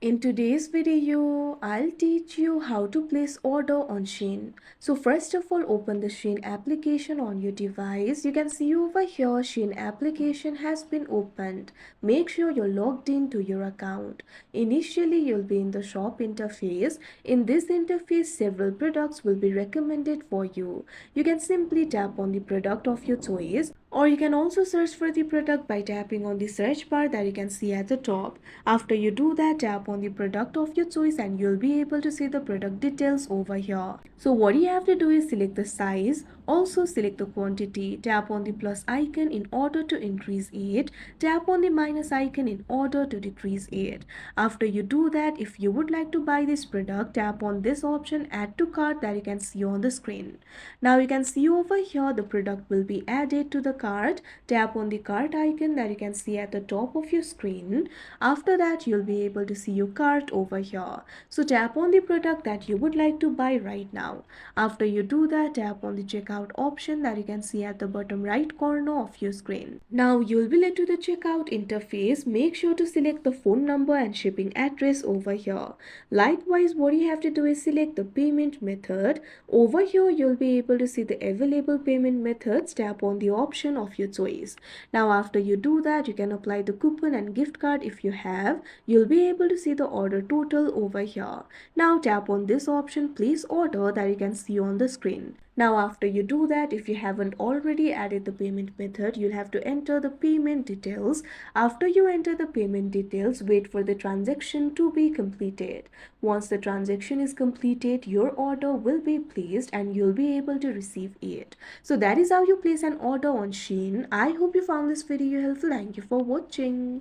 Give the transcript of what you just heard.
In today's video, I'll teach you how to place order on Shein. So first of all, open the Shein application on your device. You can see over here Shein application has been opened. Make sure you're logged into your account. Initially, you'll be in the shop interface. In this interface, several products will be recommended for you. You can simply tap on the product of your choice, or you can also search for the product by tapping on the search bar that you can see at the top. After you do that, tap on the product of your choice and you'll be able to see the product details over here. So what you have to do is select the size, also select the quantity, tap on the plus icon in order to increase it, tap on the minus icon in order to decrease it. After you do that, if you would like to buy this product, tap on this option add to cart that you can see on the screen. Now you can see over here the product will be added to the cart. Tap on the cart icon that you can see at the top of your screen. After that, you'll be able to see your cart over here. So tap on the product that you would like to buy right now. After you do that, tap on the checkout option that you can see at the bottom right corner of your screen. Now you'll be led to the checkout interface. Make sure to select the phone number and shipping address over here. Likewise, what you have to do is select the payment method. Over here, you'll be able to see the available payment methods. Tap on the option of your choice. Now after you do that, you can apply the coupon and gift card if you have. You'll be able to see the order total over here. Now tap on this option place order that you can see on the screen. Now after you do that, if you haven't already added the payment method, you'll have to enter the payment details. After you enter the payment details, wait for the transaction to be completed. Once the transaction is completed, your order will be placed and you'll be able to receive it. So that is how you place an order on Shein. I hope you found this video helpful. Thank you for watching.